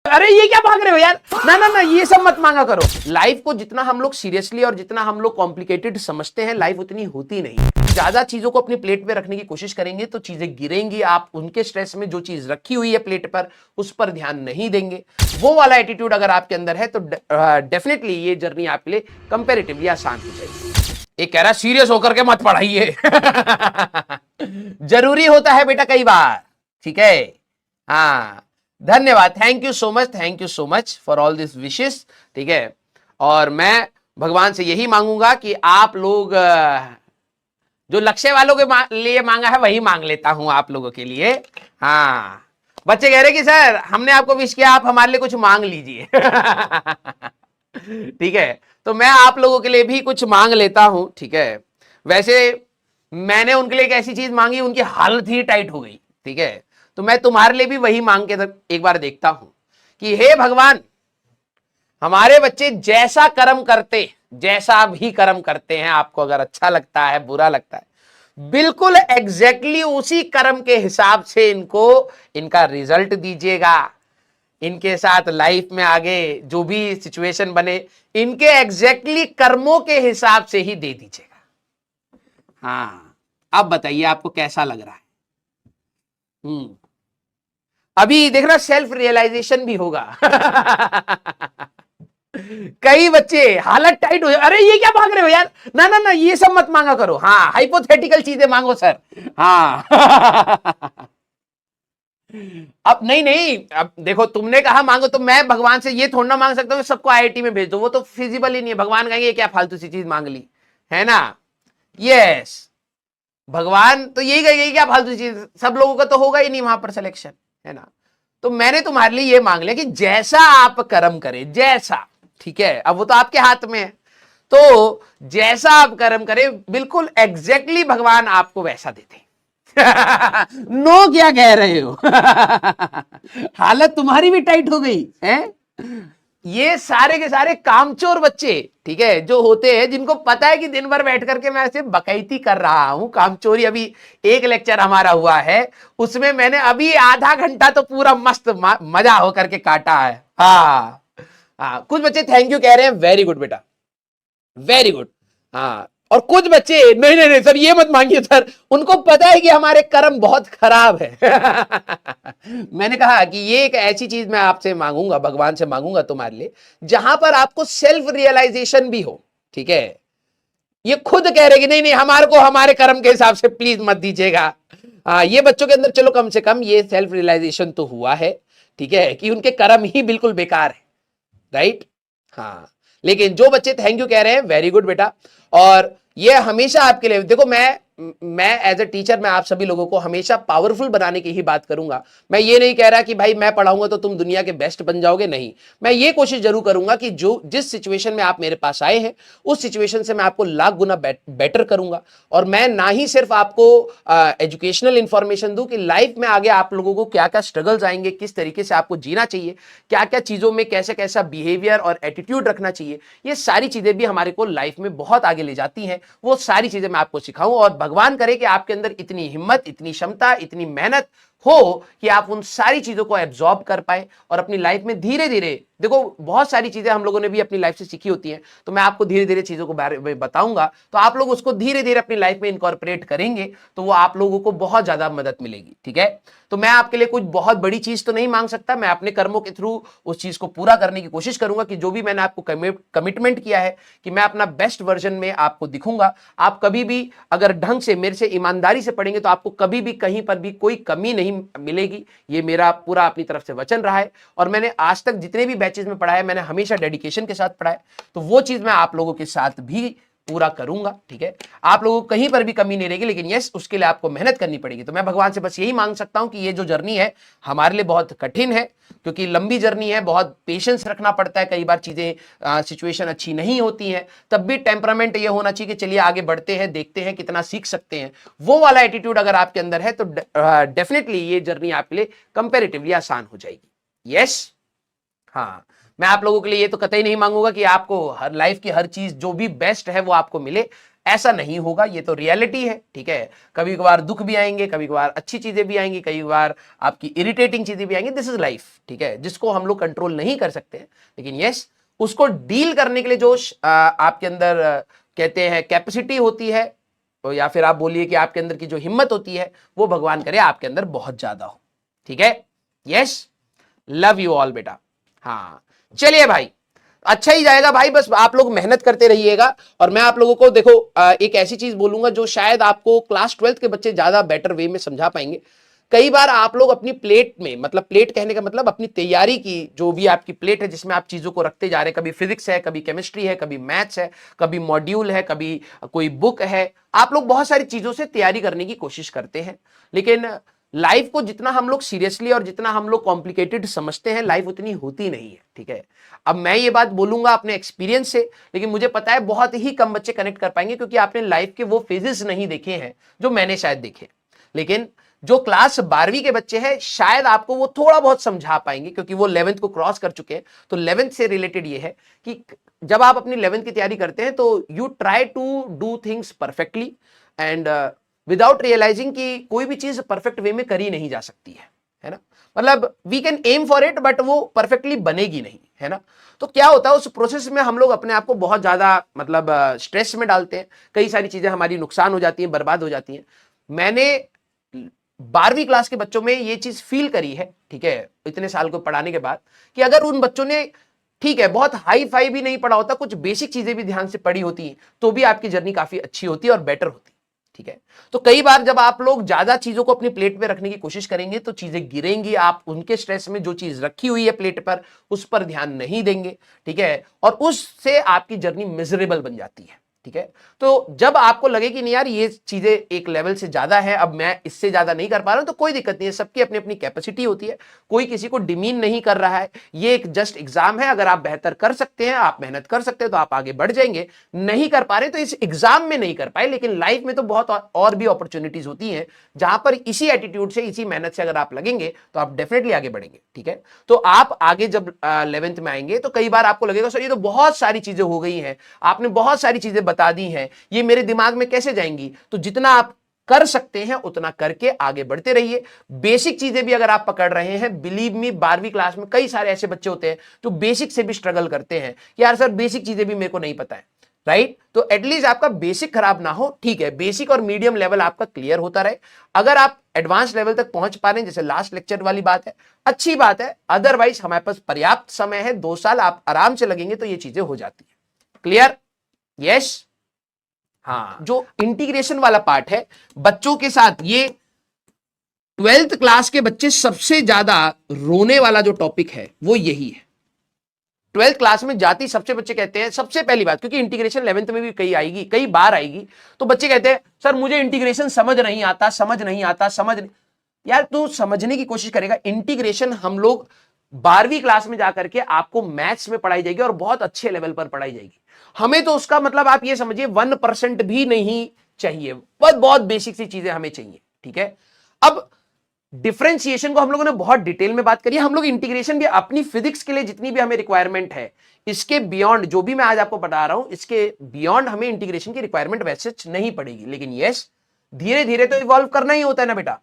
अरे ये क्या भाग रहे हो यार, ना ना ना, ये सब मत मांगा करो। लाइफ को जितना हम लोग सीरियसली और जितना हम लोग कॉम्प्लिकेटेड समझते हैं, लाइफ उतनी होती नहीं। ज्यादा चीजों को अपनी प्लेट पे रखने की कोशिश करेंगे तो चीजें गिरेंगी। आप उनके स्ट्रेस में जो चीज रखी हुई है प्लेट पर उस पर ध्यान नहीं देंगे। वो वाला एटीट्यूड अगर आपके अंदर है तो डेफिनेटली ये जर्नी आपके लिए कंपेरेटिवली आसान हो जाएगी। एक कह रहा सीरियस होकर के मत पढ़ाइए। जरूरी होता है बेटा कई बार, ठीक है। हाँ, धन्यवाद, thank you so much for all this wishes, ठीक है। और मैं भगवान से यही मांगूंगा कि आप लोग जो लक्ष्य वालों के लिए मांगा है वही मांग लेता हूं आप लोगों के लिए। हाँ, बच्चे कह रहे कि सर हमने आपको विश किया, आप हमारे लिए कुछ मांग लीजिए। ठीक है, तो मैं आप लोगों के लिए भी कुछ मांग लेता हूं, ठीक है। वैसे मैंने उनके लिए एक ऐसी चीज मांगी, उनकी हालत ही टाइट हो गई, ठीक है। तो मैं तुम्हारे लिए भी वही मांग के एक बार देखता हूं कि हे भगवान, हमारे बच्चे जैसा कर्म करते, जैसा भी कर्म करते हैं, आपको अगर अच्छा लगता है बुरा लगता है, बिल्कुल एग्जैक्टली उसी कर्म के हिसाब से इनको इनका रिजल्ट दीजिएगा। इनके साथ लाइफ में आगे जो भी सिचुएशन बने, इनके एग्जैक्टली कर्मों के हिसाब से ही दे दीजिएगा। हाँ, अब बताइए आपको कैसा लग रहा है। अभी देखना सेल्फ रियलाइजेशन भी होगा। कई बच्चे हालत टाइट हो जाए, अरे ये क्या भाग रहे हो यार, ना ना ना, ये सब मत मांगा करो। हाँ, हाइपोथेटिकल चीजें मांगो सर। हाँ। अब नहीं नहीं, अब देखो तुमने कहा मांगो, तो मैं भगवान से ये थोड़ा ना मांग सकता हूँ सबको आईआईटी में भेज दो, वो तो फिजिबल ही नहीं है। भगवान कहेंगे क्या फालतू सी चीज मांग ली, है ना। यस, भगवान तो यही कहेंगे क्या फालतू सी चीज, सब लोगों का तो होगा ही नहीं वहां पर सिलेक्शन, है ना। तो मैंने तुम्हारे लिए ये मांग लिया कि जैसा आप कर्म करें, जैसा, ठीक है। अब वो तो आपके हाथ में है, तो जैसा आप कर्म करें बिल्कुल एग्जैक्टली भगवान आपको वैसा देते। नो क्या कह रहे हो। हालत तुम्हारी भी टाइट हो गई है। ये सारे के सारे कामचोर बच्चे, ठीक है, जो होते हैं, जिनको पता है कि दिन भर बैठ करके मैं ऐसे बकैती कर रहा हूं, कामचोरी। अभी एक लेक्चर हमारा हुआ है, उसमें मैंने अभी आधा घंटा तो पूरा मस्त मजा होकर के काटा है। हाँ हाँ, कुछ बच्चे थैंक यू कह रहे हैं, वेरी गुड बेटा, वेरी गुड। हाँ, और कुछ बच्चे नहीं नहीं नहीं सर ये मत मांगिए सर, उनको पता है कि हमारे कर्म बहुत खराब है। मैंने कहा कि ये एक ऐसी चीज मैं आपसे मांगूंगा, भगवान से मांगूंगा तुम्हारे लिए, जहां पर आपको सेल्फ रियलाइजेशन भी हो, ठीक है। ये खुद कह रहे कि नहीं नहीं, हमारे को हमारे कर्म के हिसाब से प्लीज मत दीजिएगा। हाँ, ये बच्चों के अंदर चलो कम से कम ये सेल्फ रियलाइजेशन तो हुआ है, ठीक है, कि उनके कर्म ही बिल्कुल बेकार है, राइट। हाँ, लेकिन जो बच्चे थैंक यू कह रहे हैं, वेरी गुड बेटा। और ये हमेशा आपके लिए, देखो मैं एज अ टीचर मैं आप सभी लोगों को हमेशा पावरफुल बनाने की ही बात करूंगा। मैं ये नहीं कह रहा कि भाई मैं पढ़ाऊंगा तो तुम दुनिया के बेस्ट बन जाओगे, नहीं। मैं ये कोशिश जरूर करूंगा कि जो जिस सिचुएशन में आप मेरे पास आए हैं उस सिचुएशन से मैं आपको लाख गुना बेटर करूंगा। और मैं ना ही सिर्फ आपको एजुकेशनल इंफॉर्मेशन दूं कि लाइफ में आगे आप लोगों को क्या क्या स्ट्रगल्स आएंगे, किस तरीके से आपको जीना चाहिए, क्या क्या चीजों में कैसे कैसा बिहेवियर और एटीट्यूड रखना चाहिए, ये सारी चीजें भी हमारे को लाइफ में बहुत आगे ले जाती हैं। वो सारी चीजें मैं आपको सिखाऊं, और भगवान करे कि आपके अंदर इतनी हिम्मत, इतनी क्षमता, इतनी मेहनत हो कि आप उन सारी चीजों को एब्जॉर्ब कर पाए और अपनी लाइफ में धीरे धीरे, देखो बहुत सारी चीजें हम लोगों ने भी अपनी लाइफ से सीखी होती हैं, तो मैं आपको धीरे धीरे चीजों को बारे में बताऊंगा, तो आप लोग उसको धीरे धीरे अपनी लाइफ में इनकॉर्पोरेट करेंगे तो वो आप लोगों को बहुत ज्यादा मदद मिलेगी, ठीक है। तो मैं आपके लिए कुछ बहुत बड़ी चीज तो नहीं मांग सकता, मैं अपने कर्मों के थ्रू उस चीज को पूरा करने की कोशिश करूंगा कि जो भी मैंने आपको कमिटमेंट किया है कि मैं अपना बेस्ट वर्जन में आपको दिखूंगा। आप कभी भी अगर ढंग से मेरे से ईमानदारी से पढ़ेंगे तो आपको कभी भी कहीं पर भी कोई कमी नहीं मिलेगी, ये मेरा पूरा अपनी तरफ से वचन रहा है। और मैंने आज तक जितने भी बैचेस में पढ़ाया मैंने हमेशा डेडिकेशन के साथ पढ़ाया, तो वो चीज मैं आप लोगों के साथ भी पूरा करूंगा, ठीक है। आप लोगों को कहीं पर भी कमी नहीं रहेगी, लेकिन यस उसके लिए आपको मेहनत करनी पड़ेगी। तो मैं भगवान से बस यही मांग सकता हूं कि ये जो जर्नी है हमारे लिए बहुत कठिन है, क्योंकि लंबी जर्नी है, बहुत पेशेंस रखना पड़ता है, कई बार चीजें सिचुएशन अच्छी नहीं होती हैं, तब भी टेम्परामेंट ये होना चाहिए कि चलिए आगे बढ़ते हैं, देखते हैं कितना सीख सकते हैं। वो वाला एटीट्यूड अगर आपके अंदर है तो डेफिनेटली ये जर्नी आपके लिए कंपेरेटिवली आसान हो जाएगी। यस, हाँ, मैं आप लोगों के लिए ये तो कतई नहीं मांगूंगा कि आपको हर लाइफ की हर चीज जो भी बेस्ट है वो आपको मिले। ऐसा नहीं होगा, ये तो रियलिटी है, ठीक है। कभी कभार दुख भी आएंगे, कभी कभार अच्छी चीजें भी आएंगी, कई बार आपकी इरिटेटिंग चीजें भी आएंगी, दिस इज लाइफ, ठीक है, जिसको हम लोग कंट्रोल नहीं कर सकते। लेकिन यस, उसको डील करने के लिए जो आपके अंदर कहते हैं कैपेसिटी होती है, तो या फिर आप बोलिए कि आपके अंदर की जो हिम्मत होती है, वो भगवान करे आपके अंदर बहुत ज्यादा हो, ठीक है। यस, लव यू ऑल बेटा। हाँ चलिए भाई, अच्छा ही जाएगा भाई, बस आप लोग मेहनत करते रहिएगा। और मैं आप लोगों को देखो एक ऐसी चीज बोलूंगा जो शायद आपको क्लास 12th के बच्चे ज्यादा बेटर वे में समझा पाएंगे। कई बार आप लोग अपनी प्लेट में, मतलब प्लेट कहने का मतलब अपनी तैयारी की जो भी आपकी प्लेट है जिसमें आप चीजों को रखते जा रहे हैं, कभी फिजिक्स है, कभी केमिस्ट्री है, कभी मैथ्स है, कभी मॉड्यूल है, कभी कोई बुक है, आप लोग बहुत सारी चीजों से तैयारी करने की कोशिश करते हैं। लेकिन लाइफ को जितना हम लोग सीरियसली और जितना हम लोग कॉम्प्लिकेटेड समझते हैं, लाइफ उतनी होती नहीं है, ठीक है। अब मैं ये बात बोलूंगा अपने एक्सपीरियंस से, लेकिन मुझे पता है बहुत ही कम बच्चे कनेक्ट कर पाएंगे, क्योंकि आपने लाइफ के वो फेजेस नहीं देखे हैं जो मैंने शायद देखे। लेकिन जो क्लास 12वीं के बच्चे हैं, शायद आपको वो थोड़ा बहुत समझा पाएंगे, क्योंकि वो 11th को क्रॉस कर चुके हैं। तो 11th से रिलेटेड ये है कि जब आप अपनी 11th की तैयारी करते हैं तो you try to do things perfectly and without realising कि कोई भी चीज परफेक्ट वे में करी नहीं जा सकती है ना। मतलब we can aim for it, but वो परफेक्टली बनेगी नहीं, है ना। तो क्या होता है उस प्रोसेस में हम लोग अपने आप को बहुत ज्यादा मतलब स्ट्रेस में डालते हैं, कई सारी चीजें हमारी नुकसान हो जाती हैं, बर्बाद हो जाती हैं। मैंने 12वीं क्लास के बच्चों में ये चीज फील करी है, ठीक है, इतने साल को पढ़ाने के बाद, कि अगर उन बच्चों ने, ठीक है, बहुत हाई फाई भी नहीं पढ़ा होता, कुछ बेसिक चीजें भी ध्यान से पढ़ी होती तो भी आपकी जर्नी काफी अच्छी होती और बेटर होती, ठीक है। तो कई बार जब आप लोग ज्यादा चीजों को अपनी प्लेट में रखने की कोशिश करेंगे तो चीजें गिरेंगी, आप उनके स्ट्रेस में जो चीज रखी हुई है प्लेट पर उस पर ध्यान नहीं देंगे, ठीक है, और उससे आपकी जर्नी मिजरेबल बन जाती है, ठीक है। तो जब आपको लगे कि नहीं यार ये चीजें एक लेवल से ज्यादा है, अब मैं इससे ज्यादा नहीं कर पा रहा हूं, तो कोई दिक्कत नहीं है, सबकी अपनी अपनी कैपेसिटी होती है, कोई किसी को डिमीन नहीं कर रहा है। ये एक जस्ट एग्जाम है, अगर आप बेहतर कर सकते हैं, आप मेहनत कर सकते हैं तो आप आगे बढ़ जाएंगे, नहीं कर पा रहे तो इस एग्जाम में नहीं कर पाए, लेकिन लाइफ में तो बहुत और भी अपॉर्चुनिटीज होती हैं जहां पर इसी एटीट्यूड से, इसी मेहनत से अगर आप लगेंगे तो आप डेफिनेटली आगे बढ़ेंगे, ठीक है। तो आप आगे जब 11th में आएंगे तो कई बार आपको लगेगा सर ये तो बहुत सारी चीजें हो गई हैं, आपने बहुत सारी चीजें बता दी हैं, ये मेरे दिमाग में कैसे जाएंगी। तो जितना आप कर सकते हैं उतना करके आगे बढ़ते रहिए। बेसिक चीजें भी अगर आप पकड़ रहे हैं, बिलीव मी, 12वीं क्लास में कई सारे ऐसे बच्चे होते हैं जो बेसिक से भी स्ट्रगल करते हैं, यार सर बेसिक चीजें भी मेरे को नहीं पता है, राइट। तो एटलीस्ट आपका बेसिक खराब ना हो, ठीक है, बेसिक और मीडियम लेवल आपका क्लियर होता रहे। अगर आप एडवांस लेवल तक पहुंच पा रहे हैं, जैसे लास्ट लेक्चर वाली बात है, अच्छी बात है, अदरवाइज हमारे पास पर्याप्त समय है, 2 साल आप आराम से लगेंगे तो ये चीजें हो जाती है। क्लियर? यस। हाँ, जो इंटीग्रेशन वाला पार्ट है बच्चों के साथ, ये 12th क्लास के बच्चे सबसे ज्यादा रोने वाला जो टॉपिक है वो यही है। 12th क्लास में जाती सबसे बच्चे कहते हैं, सबसे पहली बात, क्योंकि इंटीग्रेशन 11th में भी कई बार आएगी, तो बच्चे कहते हैं सर मुझे इंटीग्रेशन समझ नहीं आता, समझ नहीं आता, समझ नहीं। यार तू समझने की कोशिश करेगा, इंटीग्रेशन हम लोग 12वीं क्लास में जाकर के आपको मैथ्स में पढ़ाई जाएगी और बहुत अच्छे लेवल पर पढ़ाई जाएगी। हमें तो उसका मतलब आप ये समझिए 1% भी नहीं चाहिए, बहुत बहुत बेसिक सी चीजें हमें चाहिए, ठीक है। अब डिफरेंशिएशन को हम लोगों ने बहुत डिटेल में बात करी है, हम लोग इंटीग्रेशन भी अपनी फिजिक्स के लिए जितनी भी हमें रिक्वायरमेंट है, इसके बियॉन्ड जो भी मैं आज आपको बता रहा हूं, इसके बियॉन्ड हमें इंटीग्रेशन की रिक्वायरमेंट वैसे नहीं पड़ेगी। लेकिन यस, धीरे धीरे तो इवॉल्व करना ही होता है ना बेटा।